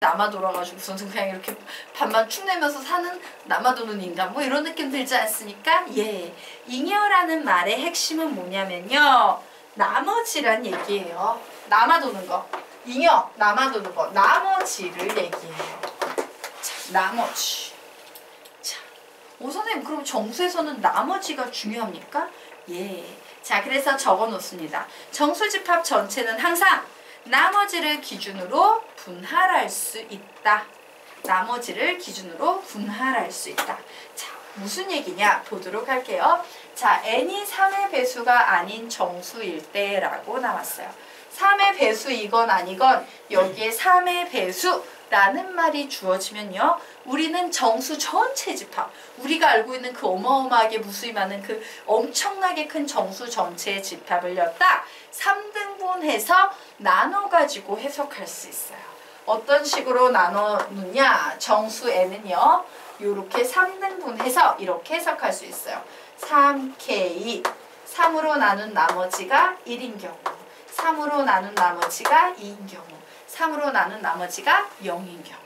남아 돌아가지고서 그냥 이렇게 밥만 축 내면서 사는 남아도는 인간 뭐 이런 느낌 들지 않습니까? 예, 잉여라는 말의 핵심은 뭐냐면요, 나머지란 얘기예요. 남아도는 거, 잉여, 남아도는 거, 나머지를 얘기해요. 자, 나머지. 자, 선생님 그럼 정수에서는 나머지가 중요합니까? 예, 자 그래서 적어 놓습니다. 정수집합 전체는 항상 나머지를 기준으로 분할할 수 있다. 나머지를 기준으로 분할할 수 있다. 자, 무슨 얘기냐 보도록 할게요. 자, n이 3의 배수가 아닌 정수일 때라고 나왔어요. 3의 배수이건 아니건 여기에 3의 배수라는 말이 주어지면요, 우리는 정수 전체 집합, 우리가 알고 있는 그 어마어마하게 무수히 많은 그 엄청나게 큰 정수 전체의 집합을요 딱 3등분해서 나눠가지고 해석할 수 있어요. 어떤 식으로 나누느냐, 정수 n은요 요렇게 3등분해서 이렇게 해석할 수 있어요. 3k, 3으로 나눈 나머지가 1인 경우, 3으로 나눈 나머지가 2인 경우, 3으로 나눈 나머지가 0인 경우,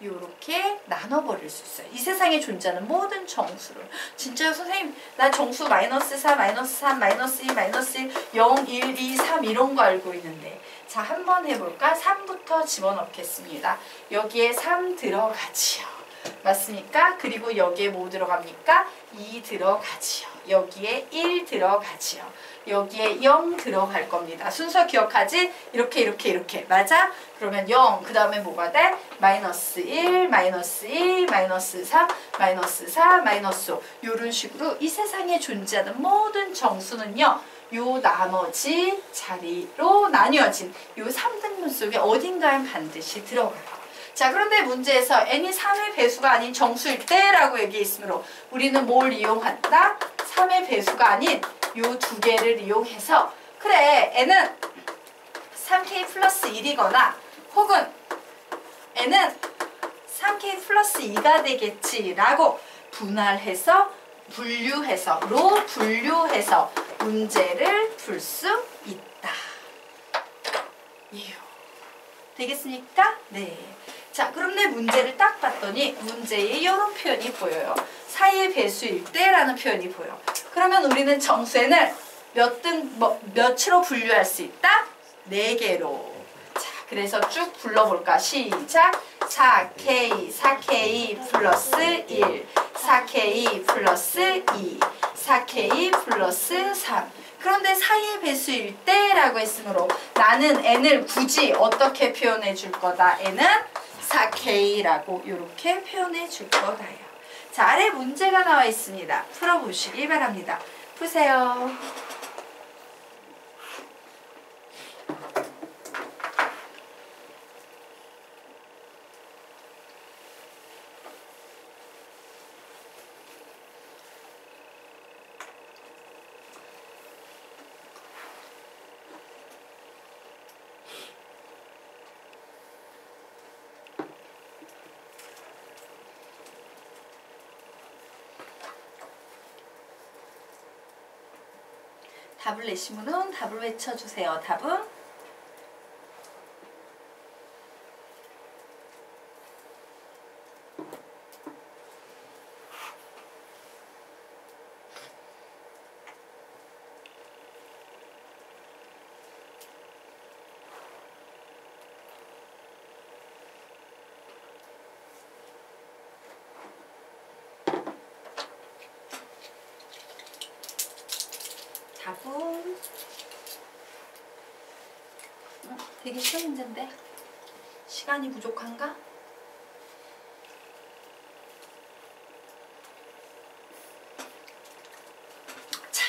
요렇게 나눠버릴 수 있어요. 이 세상에 존재하는 모든 정수를. 진짜요 선생님 나 정수 마이너스 4, 마이너스 3, 마이너스 2, 마이너스 1, 0, 1, 2, 3 이런 거 알고 있는데, 자 한번 해볼까? 3부터 집어넣겠습니다. 여기에 3 들어가지요. 맞습니까? 그리고 여기에 뭐 들어갑니까? 2 들어가지요. 여기에 1 들어가지요. 여기에 0 들어갈 겁니다. 순서 기억하지? 이렇게 맞아? 그러면 0, 그 다음에 뭐가 돼? 마이너스 1, 마이너스 2, 마이너스 3, 마이너스 4, 마이너스 5 이런 식으로 이 세상에 존재하는 모든 정수는요 요 나머지 자리로 나뉘어진 요 3등분 속에 어딘가에 반드시 들어가요. 자, 그런데 문제에서 n이 3의 배수가 아닌 정수일 때라고 얘기했으므로 우리는 뭘 이용한다? 3의 배수가 아닌 요 두 개를 이용해서, 그래 n은 3k 플러스 1이거나 혹은 n은 3k 플러스 2가 되겠지 라고 분할해서 분류해서 문제를 풀 수 있다. 이요. 되겠습니까? 네. 자, 그런데 문제를 딱 봤더니 문제에 이런 표현이 보여요. 4의 배수일 때라는 표현이 보여. 그러면 우리는 정수n을 몇으로 분류할 수 있다? 4개로. 자, 그래서 쭉 불러볼까? 시작! 4k 플러스 1, 4k 플러스 2, 4k 플러스 3. 그런데 4의 배수일 때라고 했으므로 나는 n을 굳이 어떻게 표현해 줄 거다? n은 4k라고 이렇게 표현해 줄 거다요. 자, 아래 문제가 나와 있습니다. 풀어보시기 바랍니다. 푸세요. 답을 내신 분은 답을 외쳐주세요. 답은? 답은 되게 쉬운 문제인데 시간이 부족한가? 자,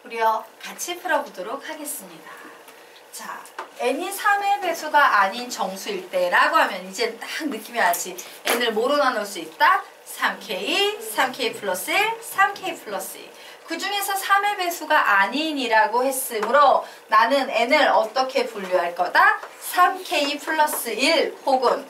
우리요 같이 풀어보도록 하겠습니다. 자, n이 3의 배수가 아닌 정수일 때라고 하면 이제 딱 느낌이 와야지. n을 뭐로 나눌 수 있다? 3k, 3k 플러스 1, 3k 플러스 2. 그 중에서 3의 배수가 아닌이라고 했으므로 나는 n을 어떻게 분류할 거다? 3k 플러스 1 혹은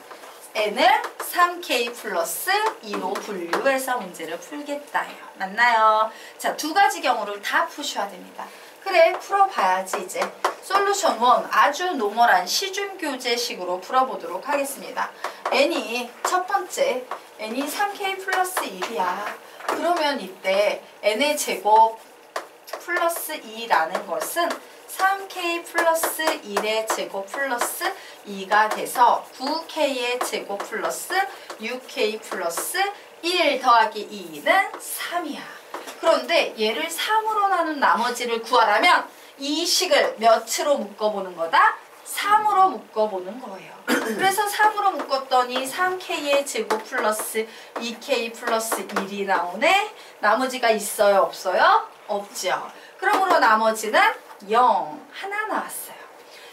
n을 3k 플러스 2로 분류해서 문제를 풀겠다요. 맞나요? 자, 두 가지 경우를 다 푸셔야 됩니다. 그래, 풀어봐야지 이제. 솔루션 1 아주 노멀한 시중교재식으로 풀어보도록 하겠습니다. n이 첫 번째 n이 3k 플러스 1이야. 그러면 이때 n의 제곱 플러스 2라는 것은 3k 플러스 1의 제곱 플러스 2가 돼서 9k의 제곱 플러스 6k 플러스 1 더하기 2는 3이야. 그런데 얘를 3으로 나눈 나머지를 구하라면 이 식을 몇으로 묶어보는 거다? 3으로 묶어보는 거예요. 그래서 3으로 묶었더니 3k의 제곱 플러스 2k 플러스 1이 나오네. 나머지가 있어요? 없어요? 없죠. 그러므로 나머지는 0 하나 나왔어요.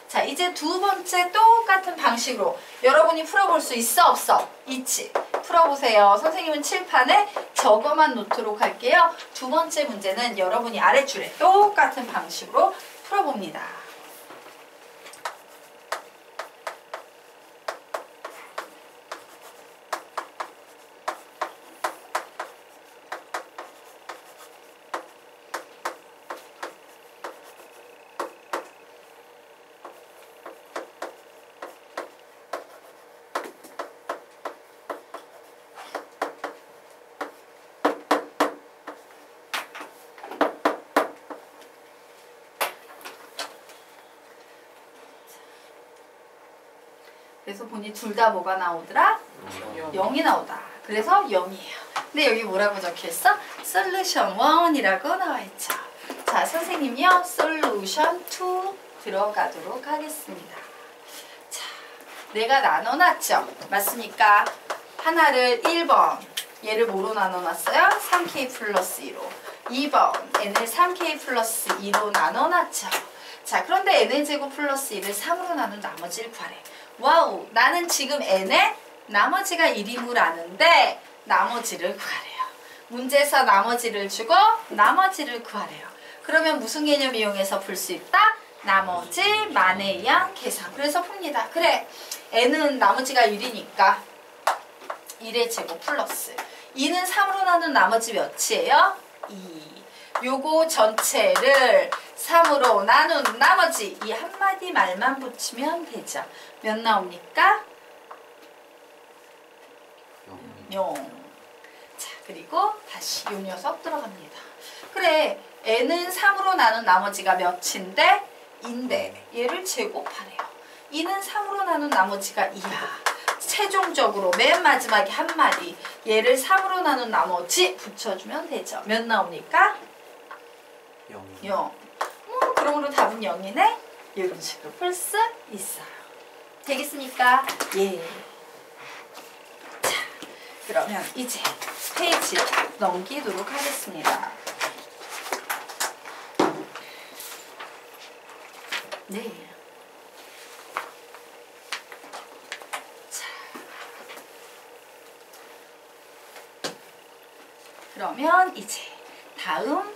자, 이제 두 번째 똑같은 방식으로 여러분이 풀어볼 수 있어? 없어? 있지. 풀어보세요. 선생님은 칠판에 적어만 놓도록 할게요. 두 번째 문제는 여러분이 아랫줄에 똑같은 방식으로 풀어봅니다. 그래서 보니 둘 다 뭐가 나오더라? 0이 나오다. 그래서 0이에요. 근데 여기 뭐라고 적혀있어? 솔루션 1이라고 나와있죠. 자, 선생님이요. 솔루션 2 들어가도록 하겠습니다. 자, 내가 나눠놨죠? 맞습니까? 하나를 1번 얘를 뭐로 나눠놨어요? 3k 플러스 2로. 2번 n을 3k 플러스 2로 나눠놨죠. 자, 그런데 n의 제곱 플러스 1을 3으로 나눈 나머지를 구하래. 와우, 나는 지금 n의 나머지가 1인 줄 아는데 나머지를 구하래요. 문제에서 나머지를 주고 나머지를 구하래요. 그러면 무슨 개념 이용해서 풀 수 있다? 나머지 만에 의한 계산. 그래서 풉니다. 그래, n은 나머지가 1이니까 1의 제곱 플러스 2는 3으로 나눈 나머지 몇이에요? 2. 요거 전체를 3으로 나눈 나머지 이 한마디 말만 붙이면 되죠. 몇 나옵니까? 0. 자, 그리고 다시 요 녀석 들어갑니다. 그래, n은 3으로 나눈 나머지가 몇인데? 인데 얘를 제곱하래요. 2는 3으로 나눈 나머지가 2야. 최종적으로 맨 마지막에 한마디 얘를 3으로 나눈 나머지 붙여주면 되죠. 몇 나옵니까? 0. 그러므로 답은 0이네? 이런 식으로 풀 수 있어요. 되겠습니까? 예. 자, 그러면 이제 페이지 넘기도록 하겠습니다. 네. 자, 그러면 이제 다음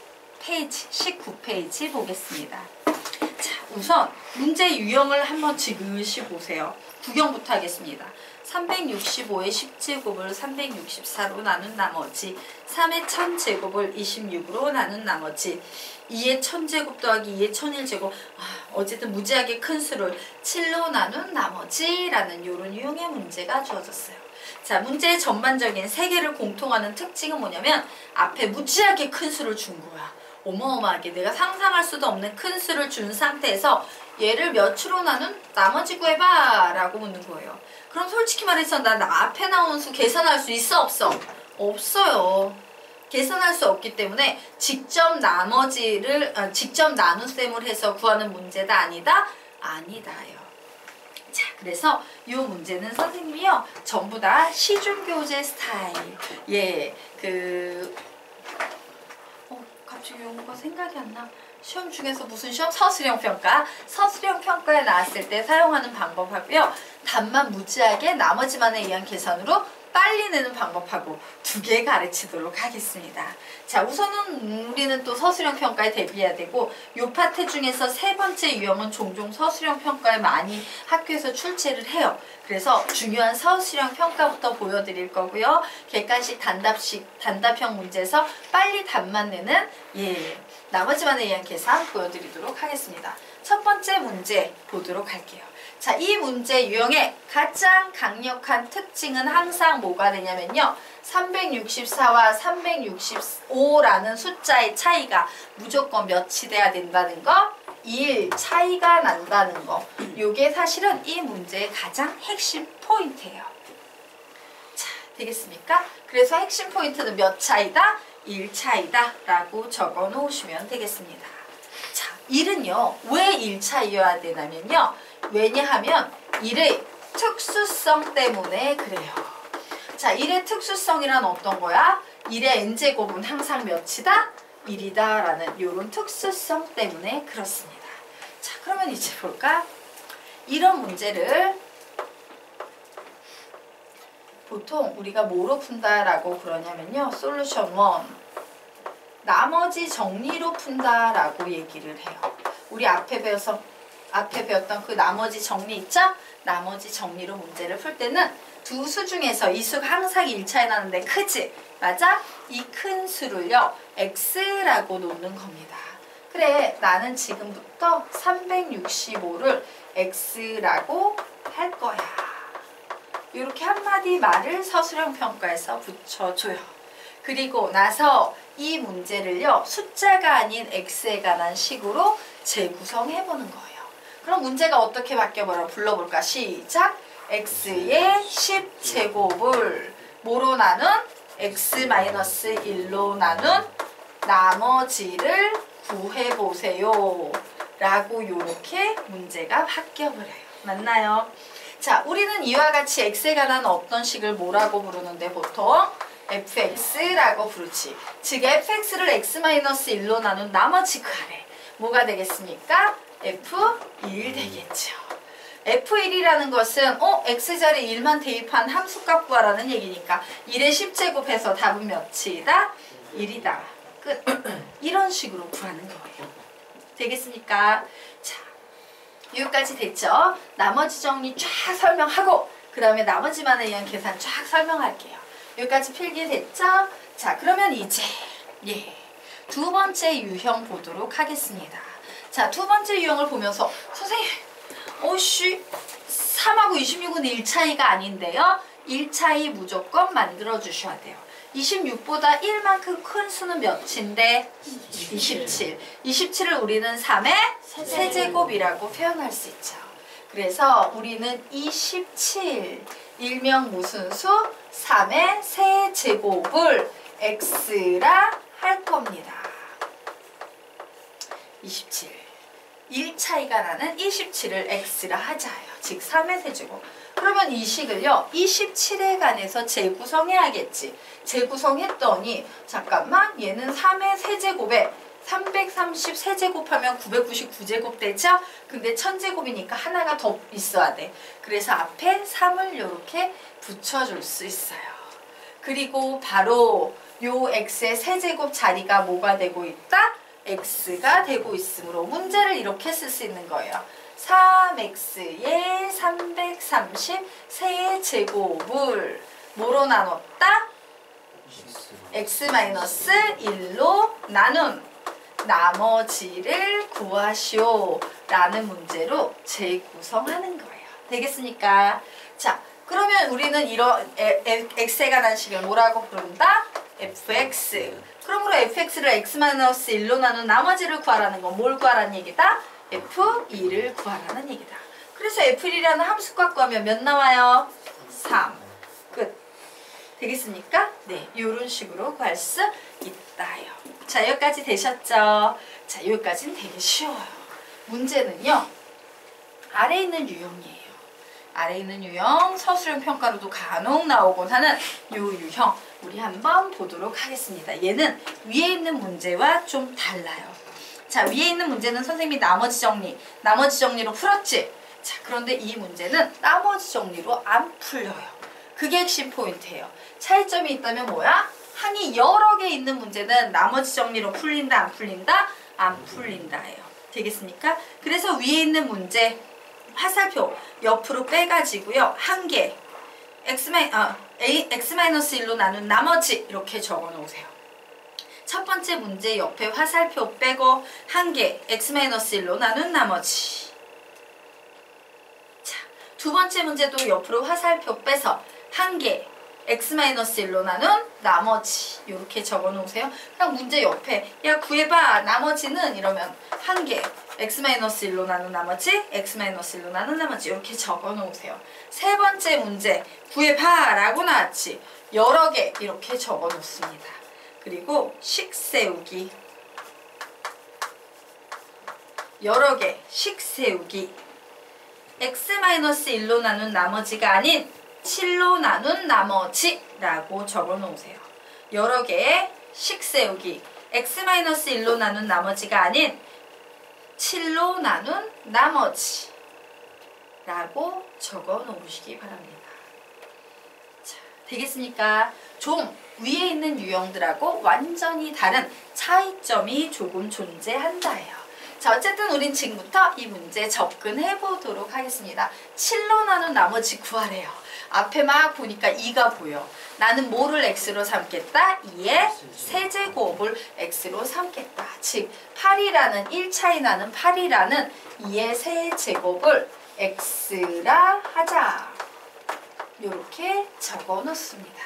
페이지 19페이지 보겠습니다. 자, 우선 문제 유형을 한번 지그시 보세요. 구경부터 하겠습니다. 365의 10제곱을 364로 나눈 나머지 3의 1000제곱을 26으로 나눈 나머지 2의 1000제곱 더하기 2의 1001제곱 어쨌든 무지하게 큰 수를 7로 나눈 나머지라는 이런 유형의 문제가 주어졌어요. 자, 문제의 전반적인 세 개를 공통하는 특징은 뭐냐면 앞에 무지하게 큰 수를 준 거야. 어마어마하게 내가 상상할 수도 없는 큰 수를 준 상태에서 얘를 몇으로 나눈 나머지 구해봐 라고 묻는 거예요. 그럼 솔직히 말해서 나 앞에 나온 수 계산할 수 있어? 없어? 없어요. 계산할 수 없기 때문에 직접 직접 나눗셈을 해서 구하는 문제다 아니다? 아니다요. 자, 그래서 이 문제는 선생님이요 전부 다 시중교재 스타일. 예, 갑자기 용어가 생각이 안 나. 시험 중에서 무슨 시험? 서술형 평가. 서술형 평가에 나왔을 때 사용하는 방법하고요. 답만 무지하게 나머지만에 의한 계산으로 빨리 내는 방법하고 두 개 가르치도록 하겠습니다. 자, 우선은 우리는 또 서술형 평가에 대비해야 되고 요 파트 중에서 세 번째 유형은 종종 서술형 평가에 많이 학교에서 출제를 해요. 그래서 중요한 서술형 평가부터 보여드릴 거고요. 객관식 단답형 문제에서 빨리 답만 내는 나머지만에 의한 계산 보여드리도록 하겠습니다. 첫 번째 문제 보도록 할게요. 자, 이 문제 유형의 가장 강력한 특징은 항상 뭐가 되냐면요. 364와 365라는 숫자의 차이가 무조건 몇이 돼야 된다는 거, 1 차이가 난다는 거. 요게 사실은 이 문제의 가장 핵심 포인트예요. 자, 되겠습니까? 그래서 핵심 포인트는 몇 차이다? 1 차이다 라고 적어 놓으시면 되겠습니다. 자, 1은요. 왜 1 차이여야 되냐면요. 왜냐하면 1의 특수성 때문에 그래요. 자, 1의 특수성이란 어떤 거야? 1의 n제곱은 항상 몇이다? 1이다 라는 이런 특수성 때문에 그렇습니다. 자, 그러면 이제 볼까? 이런 문제를 보통 우리가 뭐로 푼다라고 그러냐면요. 솔루션 1. 나머지 정리로 푼다라고 얘기를 해요. 우리 앞에 배웠던 그 나머지 정리 있죠? 나머지 정리로 문제를 풀 때는 두 수 중에서 이 수가 항상 1차이 나는데 크지? 맞아? 이 큰 수를요. x라고 놓는 겁니다. 그래, 나는 지금부터 365를 x라고 할 거야. 이렇게 한마디 말을 서술형 평가에서 붙여줘요. 그리고 나서 이 문제를요. 숫자가 아닌 x에 관한 식으로 재구성해보는 거예요. 그럼 문제가 어떻게 바뀌어버려? 불러볼까? 시작! x의 10제곱을 뭐로 나눈? x-1로 나눈 나머지를 구해보세요. 라고 이렇게 문제가 바뀌어버려요. 맞나요? 자, 우리는 이와 같이 x에 관한 어떤 식을 뭐라고 부르는데 보통? fx라고 부르지. 즉 fx를 x-1로 나눈 나머지 그 아래 뭐가 되겠습니까? f1 되겠죠. f1이라는 것은 x자리 1만 대입한 함수값 구하라는 얘기니까 1의 10제곱해서 답은 몇이다? 1이다. 끝. 이런 식으로 구하는 거예요. 되겠습니까? 자, 여기까지 됐죠? 나머지 정리 쫙 설명하고 그 다음에 나머지만에 의한 계산 쫙 설명할게요. 여기까지 필기 됐죠? 자, 그러면 이제 두 번째 유형 보도록 하겠습니다. 자, 두 번째 유형을 보면서 선생님, 3하고 26은 1차이가 아닌데요. 1차이 무조건 만들어 주셔야 돼요. 26보다 1만큼 큰 수는 몇인데? 27. 27을 우리는 3의 세제곱이라고 표현할 수 있죠. 그래서 우리는 27, 일명 무슨 수? 3의 세제곱을 x라 할 겁니다. 27. 1차이가 나는 27을 x라 하자요. 즉 3의 세제곱. 그러면 이 식을요. 27에 관해서 재구성해야겠지. 재구성했더니 잠깐만 얘는 3의 세제곱에 330 세제곱하면 999제곱 되죠? 근데 1000제곱이니까 하나가 더 있어야 돼. 그래서 앞에 3을 이렇게 붙여줄 수 있어요. 그리고 바로 요 x의 세제곱 자리가 뭐가 되고 있다? x가 되고 있으므로 문제를 이렇게 쓸 수 있는 거예요. 3x의 330 세제곱을 뭐로 나눴다? x-1로 나눈 나머지를 구하시오 라는 문제로 재구성하는 거예요. 되겠습니까? 자, 그러면 우리는 이런 x에 관한 식을 뭐라고 부른다? fx. 그러므로 fx를 x-1로 나눈 나머지를 구하라는 건 뭘 구하라는 얘기다? f2를 구하라는 얘기다. 그래서 f1이라는 함수값 구하면 몇 나와요? 3. 끝. 되겠습니까? 네, 이런 식으로 구할 수 있다요. 자, 여기까지 되셨죠? 자, 여기까지는 되게 쉬워요. 문제는요. 아래에 있는 유형이에요. 아래에 있는 유형, 서술형 평가로도 간혹 나오곤 하는 이 유형 우리 한번 보도록 하겠습니다. 얘는 위에 있는 문제와 좀 달라요. 자, 위에 있는 문제는 선생님이 나머지 정리로 풀었지? 자, 그런데 이 문제는 나머지 정리로 안 풀려요. 그게 핵심 포인트예요. 차이점이 있다면 뭐야? 항이 여러 개 있는 문제는 나머지 정리로 풀린다, 안 풀린다? 안 풀린다예요. 되겠습니까? 그래서 위에 있는 문제 화살표 옆으로 빼가지고요. 한 개, x-1로 나눈 나머지 이렇게 적어 놓으세요. 첫 번째 문제 옆에 화살표 빼고 한 개, x-1로 나눈 나머지. 자, 두 번째 문제도 옆으로 화살표 빼서 한 개, x-1로 나눈 나머지 이렇게 적어 놓으세요. 그냥 문제 옆에 야 구해봐 나머지는 이러면 한 개, x-1로 나눈 나머지, x-1로 나눈 나머지 이렇게 적어 놓으세요. 세 번째 문제 구해봐 라고 나왔지. 여러 개 이렇게 적어 놓습니다. 그리고 식 세우기 여러 개 식 세우기 x-1로 나눈 나머지가 아닌 7로 나눈 나머지라고 적어 놓으세요. 여러 개의 식 세우기 x-1로 나눈 나머지가 아닌 7로 나눈 나머지 라고 적어 놓으시기 바랍니다. 자, 되겠습니까? 좀 위에 있는 유형들하고 완전히 다른 차이점이 조금 존재한다예요. 자, 어쨌든 우린 지금부터 이 문제 접근해 보도록 하겠습니다. 7로 나눈 나머지 구하래요. 앞에 막 보니까 2가 보여. 나는 뭐를 x로 삼겠다? 2의 세제곱을 x로 삼겠다. 즉 8이라는 1차이 나는 8이라는 2의 세제곱을 x라 하자. 이렇게 적어 놓습니다.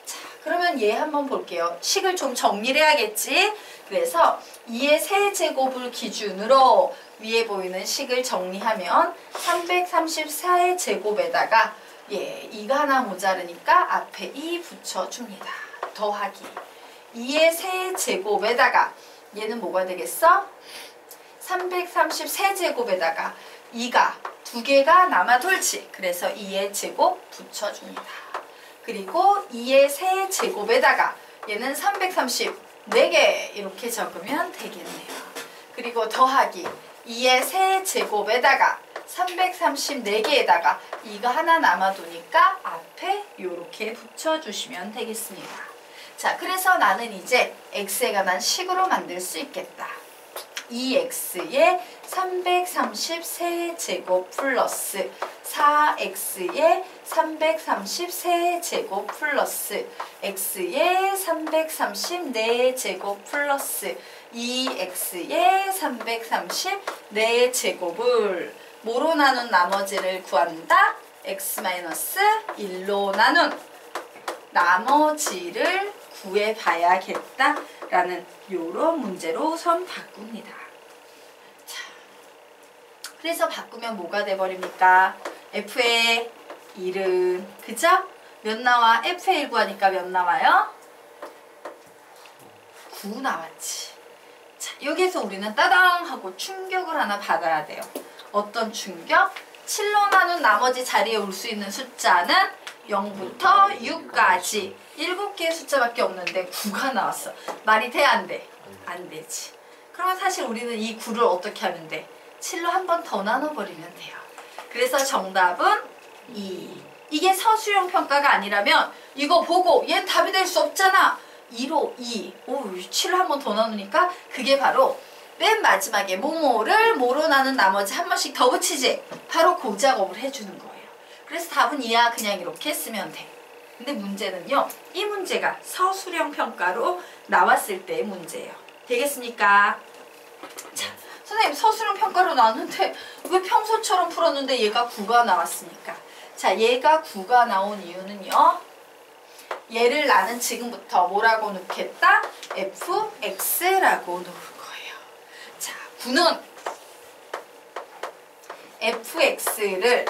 자, 그러면 얘 한번 볼게요. 식을 좀 정리를 해야겠지? 그래서 2의 세제곱을 기준으로 위에 보이는 식을 정리하면 334의 제곱에다가 2가 하나 모자르니까 앞에 2 붙여줍니다. 더하기 2의 세제곱에다가 얘는 뭐가 되겠어? 333제곱에다가 2가 두 개가 남아돌지. 그래서 2의 제곱 붙여줍니다. 그리고 2의 세제곱에다가 얘는 334개 이렇게 적으면 되겠네요. 그리고 더하기 2의 세제곱에다가 334개에다가 2가 하나 남아도니까 앞에 이렇게 붙여주시면 되겠습니다. 자, 그래서 나는 이제 x에 관한 식으로 만들 수 있겠다. 2x의 333제곱 플러스 4x의 333제곱 플러스 x의 334제곱 플러스 2x의 334제곱을 뭐로 나눈 나머지를 구한다? x-1로 나눈 나머지를 구해봐야겠다라는 요런 문제로 선 바꿉니다. 자, 그래서 바꾸면 뭐가 돼버립니까? f의 1은 그죠? 몇 나와? f의 1 구하니까 몇 나와요? 9 나왔지. 자, 여기에서 우리는 따당 하고 충격을 하나 받아야 돼요. 어떤 충격? 7로 나눈 나머지 자리에 올 수 있는 숫자는 0부터 6까지 7개의 숫자밖에 없는데 9가 나왔어. 말이 돼? 안 돼? 안 되지. 그러면 사실 우리는 이 9를 어떻게 하면 돼? 7로 한 번 더 나눠버리면 돼요. 그래서 정답은 2. 이게 서술형 평가가 아니라면 이거 보고 얘는 답이 될 수 없잖아. 2로 2. 오, 7을 한 번 더 나누니까 그게 바로 맨 마지막에 뭐뭐를 뭐로 나눈 나머지 한 번씩 더 붙이지. 바로 그 작업을 해주는 거예요. 그래서 답은 2야. 그냥 이렇게 쓰면 돼. 근데 문제는요. 이 문제가 서술형 평가로 나왔을 때의 문제예요. 되겠습니까? 자, 선생님 서술형 평가로 나왔는데 왜 평소처럼 풀었는데 얘가 9가 나왔습니까? 자, 얘가 9가 나온 이유는요. 얘를 나는 지금부터 뭐라고 놓겠다? fx라고 놓을 거예요. 자, 9는 fx를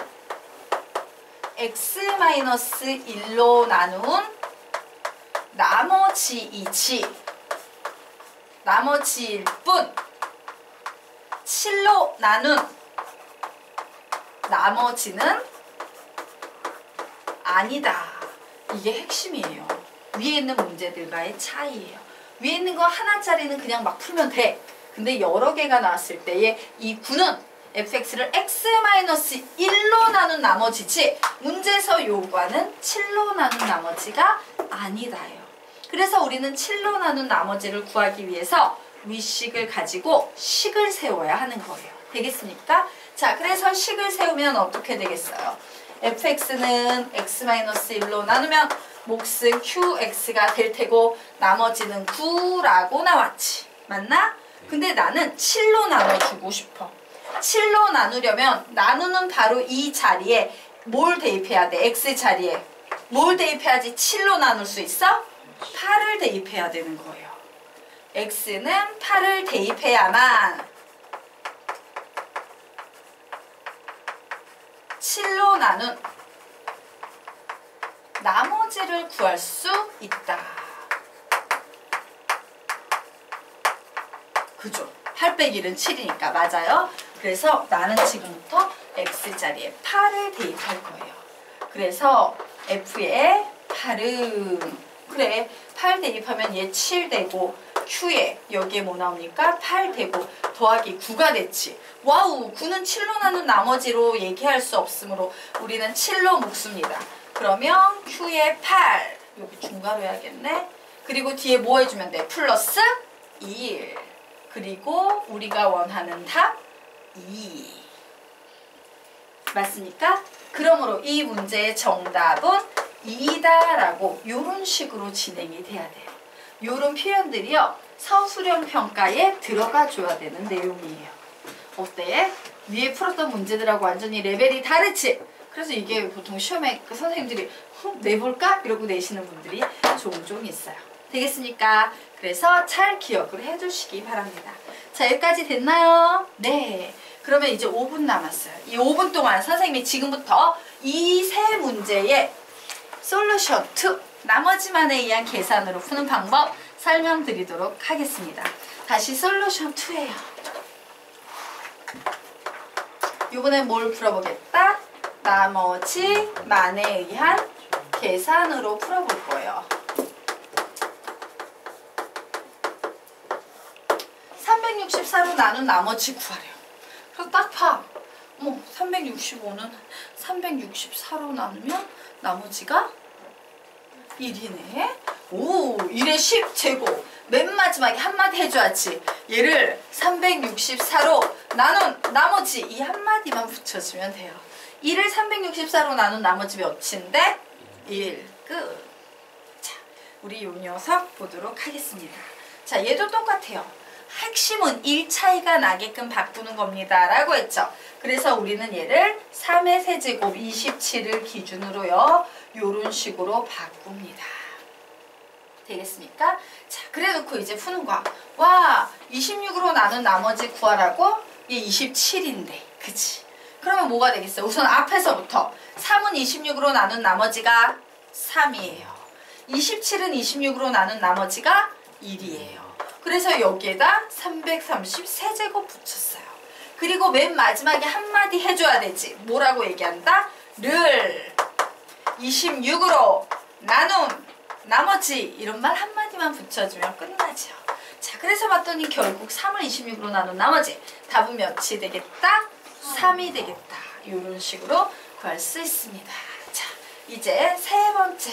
x-1로 나눈 나머지일 뿐 7로 나눈 나머지는 아니다. 이게 핵심이에요. 위에 있는 문제들과의 차이예요. 위에 있는 거 하나짜리는 그냥 막 풀면 돼. 근데 여러 개가 나왔을 때에 이 9는 fx를 x-1로 나눈 나머지지 문제에서 요구하는 7로 나눈 나머지가 아니다요. 그래서 우리는 7로 나눈 나머지를 구하기 위해서 위식을 가지고 식을 세워야 하는 거예요. 되겠습니까? 자, 그래서 식을 세우면 어떻게 되겠어요? fx는 x-1로 나누면 몫은 qx가 될 테고 나머지는 9라고 나왔지. 맞나? 근데 나는 7로 나눠주고 싶어. 7로 나누려면 나누는 바로 이 자리에 뭘 대입해야 돼? x 자리에. 뭘 대입해야지 7로 나눌 수 있어? 8을 대입해야 되는 거예요. x는 8을 대입해야만 7로 나눈 나머지를 구할 수 있다. 그죠? 8 빼기 1은 7이니까 맞아요? 그래서 나는 지금부터 x자리에 8을 대입할 거예요. 그래서 f에 8은 그래 8 대입하면 얘 7 되고 q에 여기에 뭐 나옵니까? 8 되고 더하기 9가 됐지. 와우 9는 7로 나눈 나머지로 얘기할 수 없으므로 우리는 7로 묶습니다. 그러면 q에 8 여기 중괄호 해야겠네. 그리고 뒤에 뭐 해주면 돼? 플러스 1 그리고 우리가 원하는 답 2 맞습니까? 그러므로 이 문제의 정답은 2다 라고 이런 식으로 진행이 돼야 돼요. 이런 표현들이요 서술형 평가에 들어가 줘야 되는 내용이에요. 어때? 위에 풀었던 문제들하고 완전히 레벨이 다르지? 그래서 이게 보통 시험에 그 선생님들이 내볼까? 이러고 내시는 분들이 종종 있어요. 되겠습니까? 그래서 잘 기억을 해주시기 바랍니다. 자, 여기까지 됐나요? 네. 그러면 이제 5분 남았어요. 이 5분 동안 선생님이 지금부터 이 세 문제의 솔루션 2, 나머지만에 의한 계산으로 푸는 방법 설명드리도록 하겠습니다. 다시 솔루션 2예요. 이번엔 뭘 풀어보겠다? 나머지만에 의한 계산으로 풀어볼 거예요. 364로 나눈 나머지 구하래요. 그래서 딱 봐. 365는 364로 나누면 나머지가 1이네. 오, 1의 10제곱. 맨 마지막에 한마디 해줘야지. 얘를 364로 나눈 나머지 이 한마디만 붙여주면 돼요. 1을 364로 나눈 나머지 몇인데? 1. 끝. 자, 우리 이 녀석 보도록 하겠습니다. 자, 얘도 똑같아요. 핵심은 1 차이가 나게끔 바꾸는 겁니다. 라고 했죠. 그래서 우리는 얘를 3의 세제곱 27을 기준으로요. 요런 식으로 바꿉니다. 되겠습니까? 자, 그래 놓고 이제 푸는 거야. 와, 26으로 나눈 나머지 구하라고? 얘 27인데. 그치? 그러면 뭐가 되겠어요? 우선 앞에서부터 3은 26으로 나눈 나머지가 3이에요. 27은 26으로 나눈 나머지가 1이에요. 그래서 여기에다 330 세제곱 붙였어요. 그리고 맨 마지막에 한마디 해줘야 되지. 뭐라고 얘기한다? 를 26으로 나눈 나머지 이런 말 한마디만 붙여주면 끝나죠. 자, 그래서 봤더니 결국 3을 26으로 나눈 나머지 답은 몇이 되겠다? 3이 되겠다. 이런 식으로 구할 수 있습니다. 자, 이제 세 번째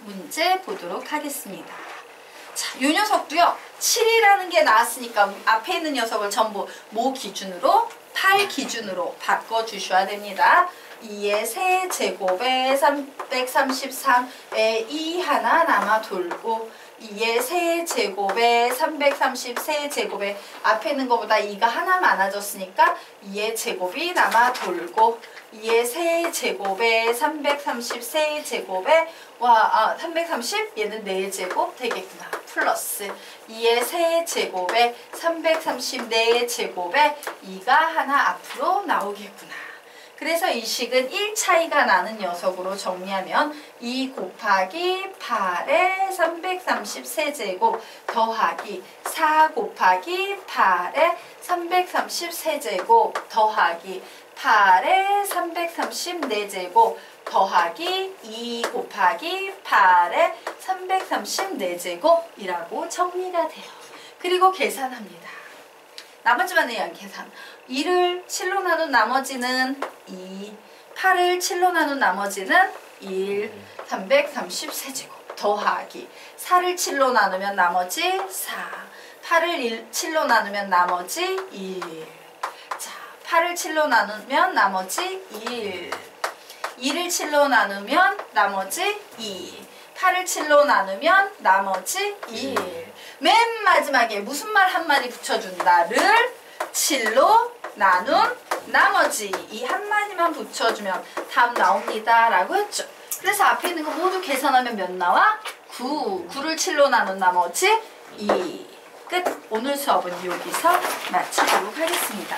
문제 보도록 하겠습니다. 자, 이 녀석도요. 7이라는 게 나왔으니까 앞에 있는 녀석을 전부 뭐 기준으로? 8 기준으로 바꿔주셔야 됩니다. 2의 세제곱에 333에 2 하나 남아 돌고 2의 세제곱에 330 세제곱에 앞에 있는 것보다 2가 하나 많아졌으니까 2의 제곱이 남아 돌고 2의 세제곱에 330 세제곱에 330 얘는 4제곱 되겠구나. 플러스 2의 세제곱에 330 4제곱에 2가 하나 앞으로 나오겠구나. 그래서 이 식은 1 차이가 나는 녀석으로 정리하면 2 곱하기 8에 330 세제곱 더하기 4 곱하기 8에 330 세제곱 더하기 8에 330 4제곱 더하기 2 곱하기 8에 330 4제곱이라고 정리가 돼요. 그리고 계산합니다. 나머지만 의한 계산. 2를 7로 나눈 나머지는 2, 8을 7로 나눈 나머지는 1, 333제곱 더하기 4를 7로 나누면 나머지 4, 8을 7로 나누면 나머지 1. 자, 8을 7로 나누면 나머지 1. 2를 7로 나누면 나머지 2. 8을 7로 나누면 나머지 1. 맨 마지막에 무슨 말 한마디 붙여준다를 7로 나눈 나머지 이 한마디만 붙여주면 답 나옵니다 라고 했죠. 그래서 앞에 있는 거 모두 계산하면 몇 나와? 9. 9를 7로 나눈 나머지 2. 끝. 오늘 수업은 여기서 마치도록 하겠습니다.